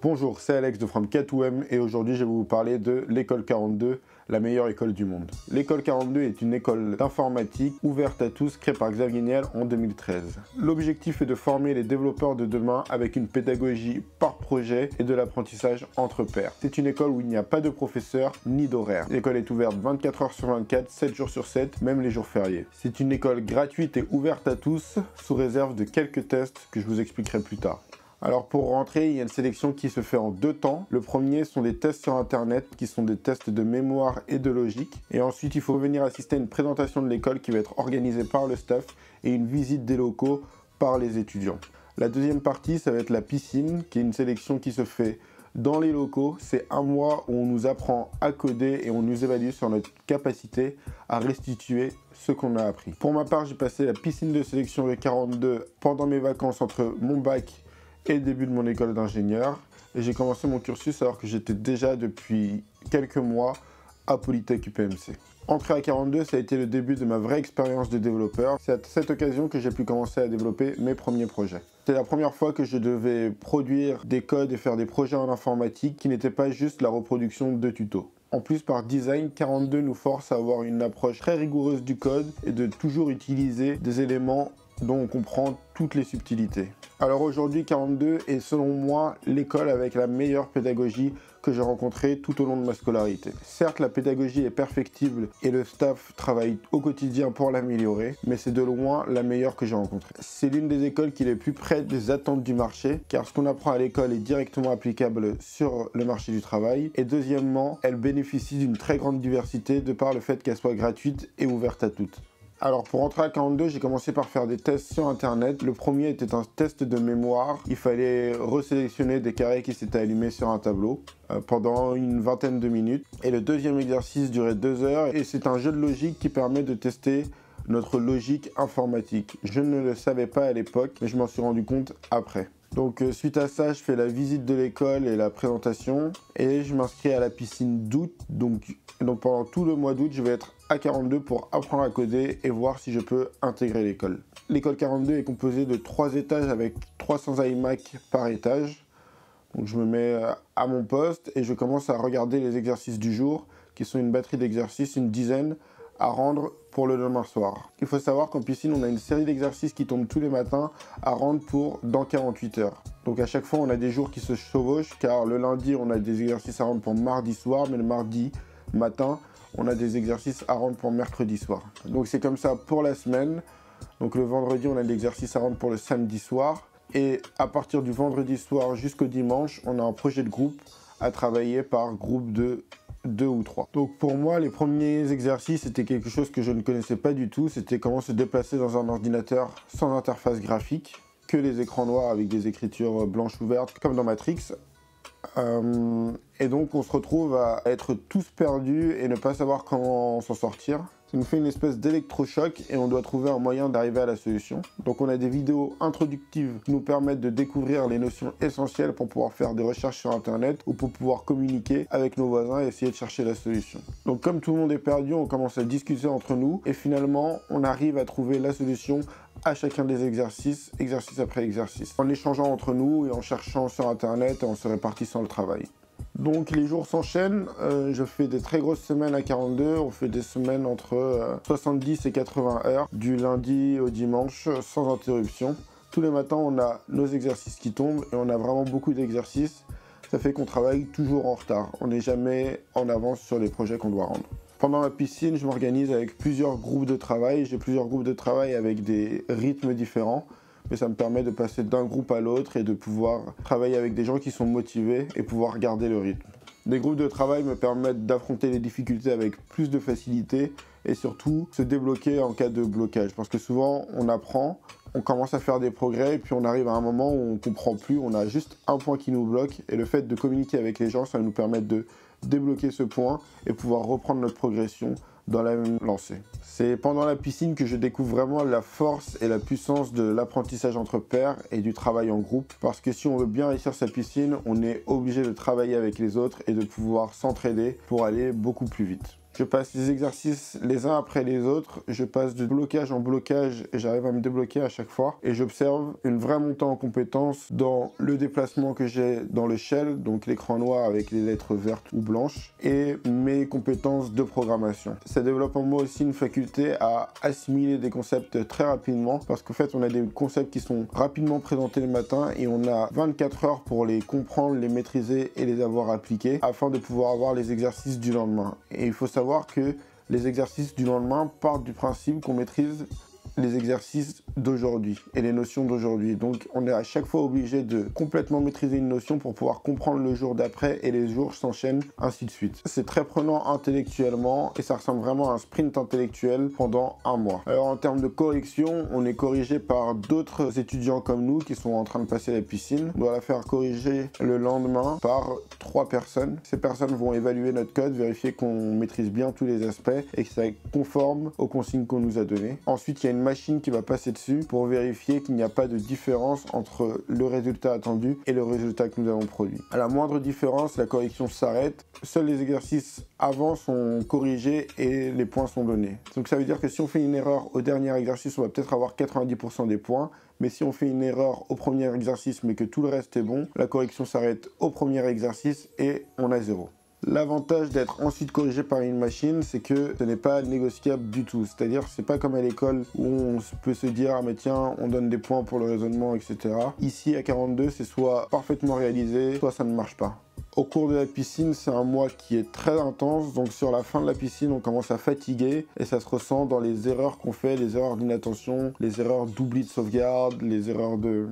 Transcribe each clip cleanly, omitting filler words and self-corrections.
Bonjour, c'est Alex de From K2M et aujourd'hui je vais vous parler de l'école 42, la meilleure école du monde. L'école 42 est une école d'informatique ouverte à tous créée par Xavier Niel en 2013. L'objectif est de former les développeurs de demain avec une pédagogie par projet et de l'apprentissage entre pairs. C'est une école où il n'y a pas de professeur ni d'horaire. L'école est ouverte 24 heures sur 24, 7 jours sur 7, même les jours fériés. C'est une école gratuite et ouverte à tous sous réserve de quelques tests que je vous expliquerai plus tard. Alors pour rentrer, il y a une sélection qui se fait en deux temps. Le premier sont des tests sur internet qui sont des tests de mémoire et de logique. Et ensuite, il faut venir assister à une présentation de l'école qui va être organisée par le staff et une visite des locaux par les étudiants. La deuxième partie, ça va être la piscine, qui est une sélection qui se fait dans les locaux. C'est un mois où on nous apprend à coder et on nous évalue sur notre capacité à restituer ce qu'on a appris. Pour ma part, j'ai passé la piscine de sélection V42 pendant mes vacances entre mon bac et le début de mon école d'ingénieur. Et j'ai commencé mon cursus alors que j'étais déjà depuis quelques mois à Polytech UPMC. Entré à 42, ça a été le début de ma vraie expérience de développeur. C'est à cette occasion que j'ai pu commencer à développer mes premiers projets. C'était la première fois que je devais produire des codes et faire des projets en informatique qui n'étaient pas juste la reproduction de tutos. En plus, par design, 42 nous force à avoir une approche très rigoureuse du code et de toujours utiliser des éléments dont on comprend toutes les subtilités. Alors aujourd'hui, 42 est selon moi l'école avec la meilleure pédagogie que j'ai rencontrée tout au long de ma scolarité. Certes, la pédagogie est perfectible et le staff travaille au quotidien pour l'améliorer, mais c'est de loin la meilleure que j'ai rencontrée. C'est l'une des écoles qui est le plus près des attentes du marché, car ce qu'on apprend à l'école est directement applicable sur le marché du travail. Et deuxièmement, elle bénéficie d'une très grande diversité de par le fait qu'elle soit gratuite et ouverte à toutes. Alors pour entrer à 42, j'ai commencé par faire des tests sur internet. Le premier était un test de mémoire. Il fallait resélectionner des carrés qui s'étaient allumés sur un tableau pendant une vingtaine de minutes. Et le deuxième exercice durait 2 heures et c'est un jeu de logique qui permet de tester notre logique informatique. Je ne le savais pas à l'époque, mais je m'en suis rendu compte après. Donc suite à ça, je fais la visite de l'école et la présentation et je m'inscris à la piscine d'août. Donc pendant tout le mois d'août, je vais être à 42 pour apprendre à coder et voir si je peux intégrer l'école. L'école 42 est composée de 3 étages avec 300 iMac par étage. Donc je me mets à mon poste et je commence à regarder les exercices du jour qui sont une batterie d'exercices, une dizaine à rendre pour le demain soir. Il faut savoir qu'en piscine, on a une série d'exercices qui tombent tous les matins à rendre pour dans 48 heures. Donc à chaque fois, on a des jours qui se chevauchent car le lundi, on a des exercices à rendre pour mardi soir, mais le mardi matin, on a des exercices à rendre pour mercredi soir. Donc c'est comme ça pour la semaine. Donc le vendredi, on a des exercices à rendre pour le samedi soir. Et à partir du vendredi soir jusqu'au dimanche, on a un projet de groupe à travailler par groupe de 2 ou 3. Donc pour moi, les premiers exercices, c'était quelque chose que je ne connaissais pas du tout. C'était comment se déplacer dans un ordinateur sans interface graphique, que les écrans noirs avec des écritures blanches ouvertes, comme dans Matrix. Et donc on se retrouve à être tous perdus et ne pas savoir comment s'en sortir. Ça nous fait une espèce d'électrochoc et on doit trouver un moyen d'arriver à la solution. Donc on a des vidéos introductives qui nous permettent de découvrir les notions essentielles pour pouvoir faire des recherches sur internet ou pour pouvoir communiquer avec nos voisins et essayer de chercher la solution. Donc comme tout le monde est perdu, on commence à discuter entre nous et finalement on arrive à trouver la solution à chacun des exercices, exercice après exercice, en échangeant entre nous et en cherchant sur internet et en se répartissant le travail. Donc les jours s'enchaînent, je fais des très grosses semaines à 42, on fait des semaines entre 70 et 80 heures, du lundi au dimanche, sans interruption. Tous les matins, on a nos exercices qui tombent et on a vraiment beaucoup d'exercices. Ça fait qu'on travaille toujours en retard, on n'est jamais en avance sur les projets qu'on doit rendre. Pendant la piscine, je m'organise avec plusieurs groupes de travail. J'ai plusieurs groupes de travail avec des rythmes différents. Mais ça me permet de passer d'un groupe à l'autre et de pouvoir travailler avec des gens qui sont motivés et pouvoir garder le rythme. Des groupes de travail me permettent d'affronter les difficultés avec plus de facilité et surtout se débloquer en cas de blocage. Parce que souvent, on apprend, on commence à faire des progrès et puis on arrive à un moment où on ne comprend plus, on a juste un point qui nous bloque et le fait de communiquer avec les gens, ça va nous permettre de débloquer ce point et pouvoir reprendre notre progression dans la même lancée. C'est pendant la piscine que je découvre vraiment la force et la puissance de l'apprentissage entre pairs et du travail en groupe, parce que si on veut bien réussir sa piscine, on est obligé de travailler avec les autres et de pouvoir s'entraider pour aller beaucoup plus vite. Je passe les exercices les uns après les autres, je passe de blocage en blocage et j'arrive à me débloquer à chaque fois. Et j'observe une vraie montée en compétence dans le déplacement que j'ai dans le shell, donc l'écran noir avec les lettres vertes ou blanches, et mes compétences de programmation. Ça développe en moi aussi une faculté à assimiler des concepts très rapidement, parce qu'en fait on a des concepts qui sont rapidement présentés le matin et on a 24 heures pour les comprendre, les maîtriser et les avoir appliqués afin de pouvoir avoir les exercices du lendemain. Et il faut savoir que les exercices du lendemain partent du principe qu'on maîtrise les exercices d'aujourd'hui et les notions d'aujourd'hui. Donc on est à chaque fois obligé de complètement maîtriser une notion pour pouvoir comprendre le jour d'après et les jours s'enchaînent ainsi de suite. C'est très prenant intellectuellement et ça ressemble vraiment à un sprint intellectuel pendant un mois. Alors en termes de correction, on est corrigé par d'autres étudiants comme nous qui sont en train de passer la piscine. On doit la faire corriger le lendemain par 3 personnes. Ces personnes vont évaluer notre code, vérifier qu'on maîtrise bien tous les aspects et que ça est conforme aux consignes qu'on nous a données. Ensuite, il y a une machine qui va passer dessus pour vérifier qu'il n'y a pas de différence entre le résultat attendu et le résultat que nous avons produit. À la moindre différence, la correction s'arrête. Seuls les exercices avant sont corrigés et les points sont donnés. Donc ça veut dire que si on fait une erreur au dernier exercice, on va peut-être avoir 90% des points. Mais si on fait une erreur au premier exercice mais que tout le reste est bon, la correction s'arrête au premier exercice et on a 0. L'avantage d'être ensuite corrigé par une machine, c'est que ce n'est pas négociable du tout. C'est-à-dire, c'est pas comme à l'école où on peut se dire « Ah mais tiens, on donne des points pour le raisonnement, etc. » Ici, à 42, c'est soit parfaitement réalisé, soit ça ne marche pas. Au cours de la piscine, c'est un mois qui est très intense, donc sur la fin de la piscine, on commence à fatiguer et ça se ressent dans les erreurs qu'on fait, les erreurs d'inattention, les erreurs d'oubli de sauvegarde,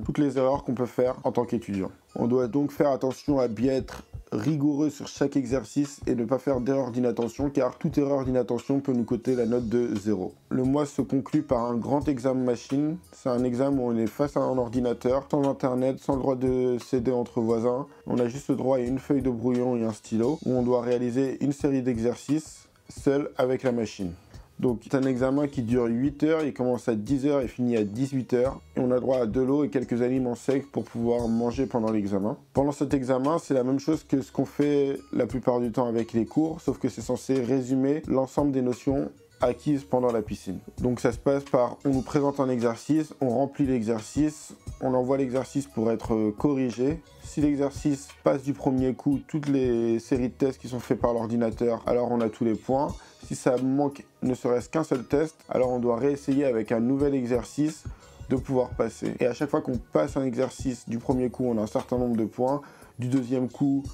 toutes les erreurs qu'on peut faire en tant qu'étudiant. On doit donc faire attention à bien être rigoureux sur chaque exercice et ne pas faire d'erreur d'inattention car toute erreur d'inattention peut nous coûter la note de 0. Le mois se conclut par un grand examen machine. C'est un examen où on est face à un ordinateur, sans internet, sans le droit de céder entre voisins. On a juste le droit à une feuille de brouillon et un stylo où on doit réaliser une série d'exercices seul avec la machine. Donc c'est un examen qui dure 8 heures, il commence à 10 heures et finit à 18 heures. Et on a droit à de l'eau et quelques aliments secs pour pouvoir manger pendant l'examen. Pendant cet examen, c'est la même chose que ce qu'on fait la plupart du temps avec les cours, sauf que c'est censé résumer l'ensemble des notions acquises pendant la piscine. Donc ça se passe par, on nous présente un exercice, on remplit l'exercice, on envoie l'exercice pour être corrigé. Si l'exercice passe du premier coup, toutes les séries de tests qui sont faits par l'ordinateur, alors on a tous les points. Si ça manque ne serait-ce qu'un seul test, alors on doit réessayer avec un nouvel exercice de pouvoir passer. Et à chaque fois qu'on passe un exercice du premier coup, on a un certain nombre de points. Du deuxième coup,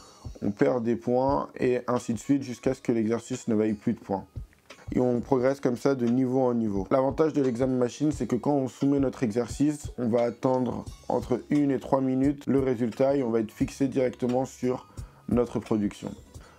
on perd des points et ainsi de suite jusqu'à ce que l'exercice ne vaille plus de points. Et on progresse comme ça de niveau en niveau. L'avantage de l'examen machine, c'est que quand on soumet notre exercice, on va attendre entre 1 et 3 minutes le résultat et on va être fixé directement sur notre production.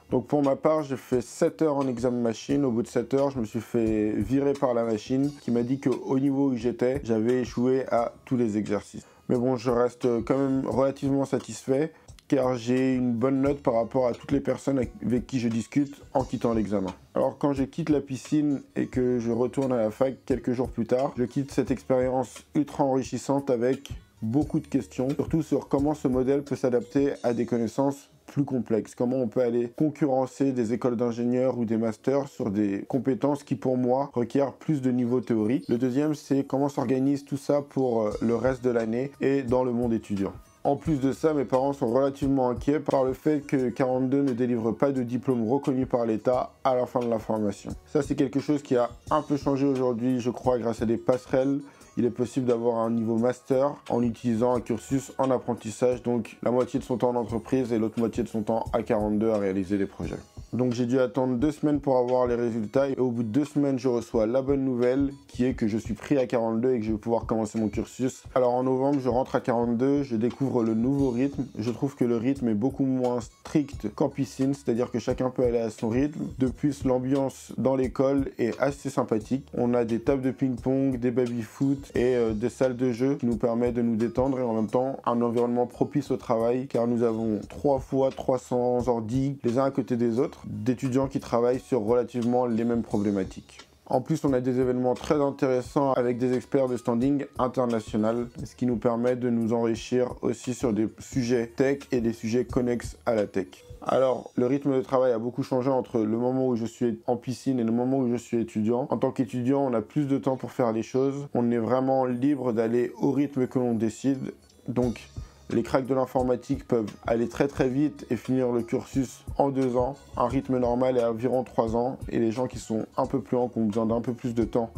Donc pour ma part, j'ai fait 7 heures en examen machine. Au bout de 7 heures, je me suis fait virer par la machine qui m'a dit qu'au niveau où j'étais, j'avais échoué à tous les exercices. Mais bon, je reste quand même relativement satisfait car j'ai une bonne note par rapport à toutes les personnes avec qui je discute en quittant l'examen. Alors quand je quitte la piscine et que je retourne à la fac quelques jours plus tard, je quitte cette expérience ultra enrichissante avec beaucoup de questions, surtout sur comment ce modèle peut s'adapter à des connaissances plus complexes, comment on peut aller concurrencer des écoles d'ingénieurs ou des masters sur des compétences qui pour moi requièrent plus de niveau théorique. Le deuxième, c'est comment s'organise tout ça pour le reste de l'année et dans le monde étudiant. En plus de ça, mes parents sont relativement inquiets par le fait que 42 ne délivre pas de diplôme reconnu par l'État à la fin de la formation. Ça, c'est quelque chose qui a un peu changé aujourd'hui, je crois, grâce à des passerelles. Il est possible d'avoir un niveau master en utilisant un cursus en apprentissage, donc la moitié de son temps en entreprise et l'autre moitié de son temps à 42 à réaliser des projets. Donc j'ai dû attendre 2 semaines pour avoir les résultats et au bout de 2 semaines, je reçois la bonne nouvelle qui est que je suis pris à 42 et que je vais pouvoir commencer mon cursus. Alors en novembre, je rentre à 42, je découvre le nouveau rythme. Je trouve que le rythme est beaucoup moins strict qu'en piscine, c'est-à-dire que chacun peut aller à son rythme. De plus, l'ambiance dans l'école est assez sympathique. On a des tables de ping-pong, des baby-foot et des salles de jeu qui nous permettent de nous détendre et en même temps un environnement propice au travail car nous avons 3 fois 300 ordi les uns à côté des autres d'étudiants qui travaillent sur relativement les mêmes problématiques. En plus, on a des événements très intéressants avec des experts de standing international, ce qui nous permet de nous enrichir aussi sur des sujets tech et des sujets connexes à la tech. Alors, le rythme de travail a beaucoup changé entre le moment où je suis en piscine et le moment où je suis étudiant. En tant qu'étudiant, on a plus de temps pour faire les choses. On est vraiment libre d'aller au rythme que l'on décide. Donc, les cracks de l'informatique peuvent aller très très vite et finir le cursus en 2 ans. Un rythme normal est à environ 3 ans. Et les gens qui sont un peu plus lents, qui ont besoin d'un peu plus de temps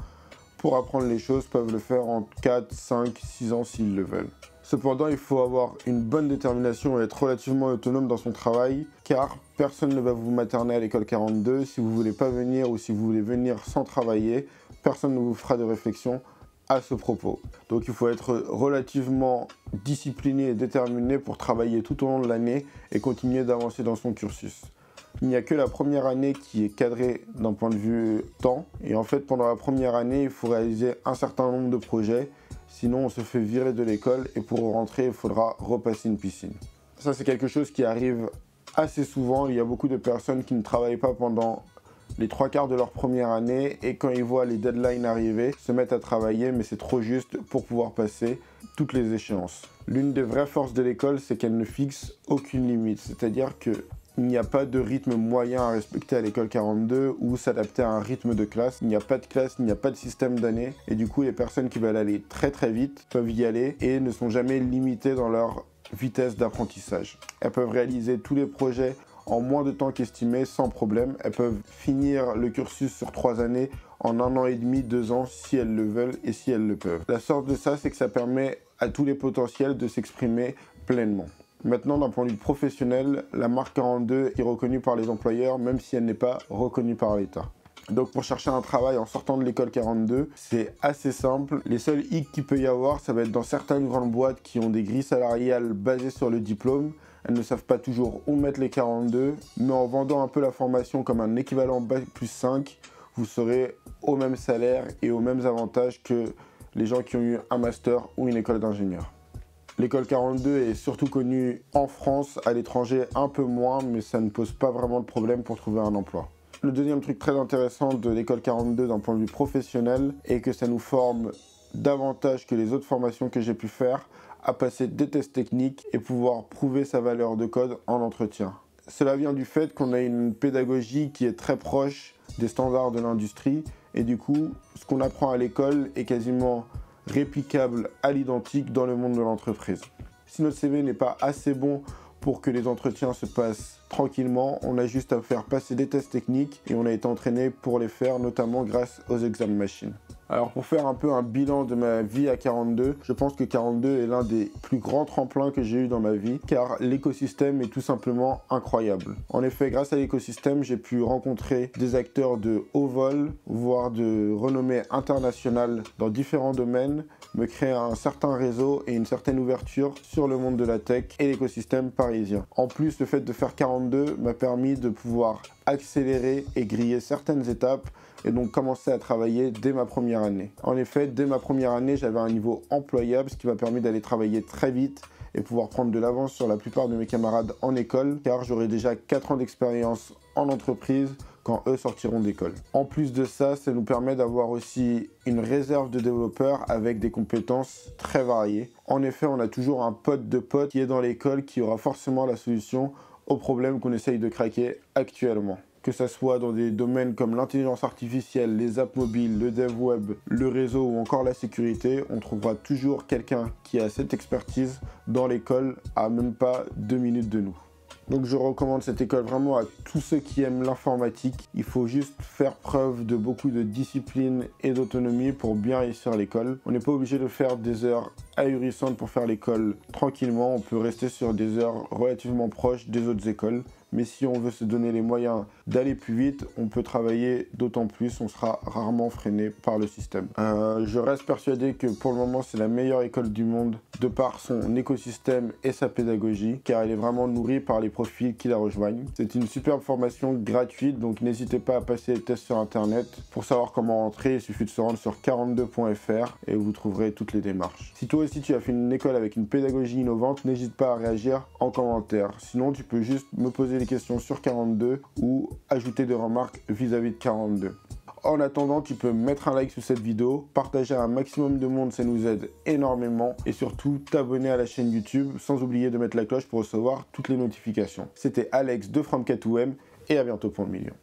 pour apprendre les choses, peuvent le faire en 4, 5, 6 ans s'ils le veulent. Cependant, il faut avoir une bonne détermination et être relativement autonome dans son travail, car personne ne va vous materner à l'école 42. Si vous ne voulez pas venir ou si vous voulez venir sans travailler, personne ne vous fera de réflexion à ce propos. Donc il faut être relativement discipliné et déterminé pour travailler tout au long de l'année et continuer d'avancer dans son cursus. Il n'y a que la première année qui est cadrée d'un point de vue temps. Et en fait, pendant la première année, il faut réaliser un certain nombre de projets. Sinon, on se fait virer de l'école et pour rentrer, il faudra repasser une piscine. Ça, c'est quelque chose qui arrive assez souvent. Il y a beaucoup de personnes qui ne travaillent pas pendant les 3/4 de leur première année et quand ils voient les deadlines arriver, se mettent à travailler, mais c'est trop juste pour pouvoir passer toutes les échéances. L'une des vraies forces de l'école, c'est qu'elle ne fixe aucune limite. C'est-à-dire qu'il n'y a pas de rythme moyen à respecter à l'école 42 ou s'adapter à un rythme de classe. Il n'y a pas de classe, il n'y a pas de système d'année. Et du coup, les personnes qui veulent aller très très vite peuvent y aller et ne sont jamais limitées dans leur vitesse d'apprentissage. Elles peuvent réaliser tous les projets en moins de temps qu'estimé sans problème. Elles peuvent finir le cursus sur 3 années en 1 an et demi, 2 ans si elles le veulent et si elles le peuvent. La sorte de ça, c'est que ça permet à tous les potentiels de s'exprimer pleinement. Maintenant, d'un point de vue professionnel, la marque 42 est reconnue par les employeurs, même si elle n'est pas reconnue par l'État. Donc pour chercher un travail en sortant de l'école 42, c'est assez simple. Les seuls hicks qu'il peut y avoir, ça va être dans certaines grandes boîtes qui ont des grilles salariales basées sur le diplôme. Elles ne savent pas toujours où mettre les 42, mais en vendant un peu la formation comme un équivalent Bac+5, vous serez au même salaire et aux mêmes avantages que les gens qui ont eu un master ou une école d'ingénieur. L'école 42 est surtout connue en France, à l'étranger un peu moins, mais ça ne pose pas vraiment de problème pour trouver un emploi. Le deuxième truc très intéressant de l'école 42 d'un point de vue professionnel est que ça nous forme davantage que les autres formations que j'ai pu faire à passer des tests techniques et pouvoir prouver sa valeur de code en entretien. Cela vient du fait qu'on a une pédagogie qui est très proche des standards de l'industrie et du coup, ce qu'on apprend à l'école est quasiment réplicable à l'identique dans le monde de l'entreprise. Si notre CV n'est pas assez bon pour que les entretiens se passent tranquillement, on a juste à faire passer des tests techniques et on a été entraîné pour les faire, notamment grâce aux exam machines. Alors pour faire un peu un bilan de ma vie à 42, je pense que 42 est l'un des plus grands tremplins que j'ai eu dans ma vie, car l'écosystème est tout simplement incroyable. En effet, grâce à l'écosystème, j'ai pu rencontrer des acteurs de haut vol, voire de renommée internationale dans différents domaines, me créer un certain réseau et une certaine ouverture sur le monde de la tech et l'écosystème parisien. En plus, le fait de faire 42 m'a permis de pouvoir accélérer et griller certaines étapes et donc commencer à travailler dès ma première année. En effet, dès ma première année, j'avais un niveau employable, ce qui m'a permis d'aller travailler très vite et pouvoir prendre de l'avance sur la plupart de mes camarades en école, car j'aurai déjà 4 ans d'expérience en entreprise quand eux sortiront d'école. En plus de ça, ça nous permet d'avoir aussi une réserve de développeurs avec des compétences très variées. En effet, on a toujours un pote de pote qui est dans l'école qui aura forcément la solution aux problèmes qu'on essaye de craquer actuellement. Que ça soit dans des domaines comme l'intelligence artificielle, les apps mobiles, le dev web, le réseau ou encore la sécurité, on trouvera toujours quelqu'un qui a cette expertise dans l'école à même pas 2 minutes de nous. Donc je recommande cette école vraiment à tous ceux qui aiment l'informatique. Il faut juste faire preuve de beaucoup de discipline et d'autonomie pour bien réussir l'école. On n'est pas obligé de faire des heures ahurissantes pour faire l'école tranquillement. On peut rester sur des heures relativement proches des autres écoles. Mais si on veut se donner les moyens d'aller plus vite, on peut travailler d'autant plus, on sera rarement freiné par le système. Je reste persuadé que pour le moment, c'est la meilleure école du monde de par son écosystème et sa pédagogie, car elle est vraiment nourrie par les profils qui la rejoignent. C'est une superbe formation gratuite, donc n'hésitez pas à passer les tests sur internet. Pour savoir comment entrer, il suffit de se rendre sur 42.fr et vous trouverez toutes les démarches. Si toi aussi tu as fait une école avec une pédagogie innovante, n'hésite pas à réagir en commentaire. Sinon, tu peux juste me poser des questions sur 42 ou ajouter des remarques vis-à-vis de 42. En attendant, tu peux mettre un like sous cette vidéo, partager à un maximum de monde, ça nous aide énormément. Et surtout, t'abonner à la chaîne YouTube, sans oublier de mettre la cloche pour recevoir toutes les notifications. C'était Alex de From K2M et à bientôt pour le million.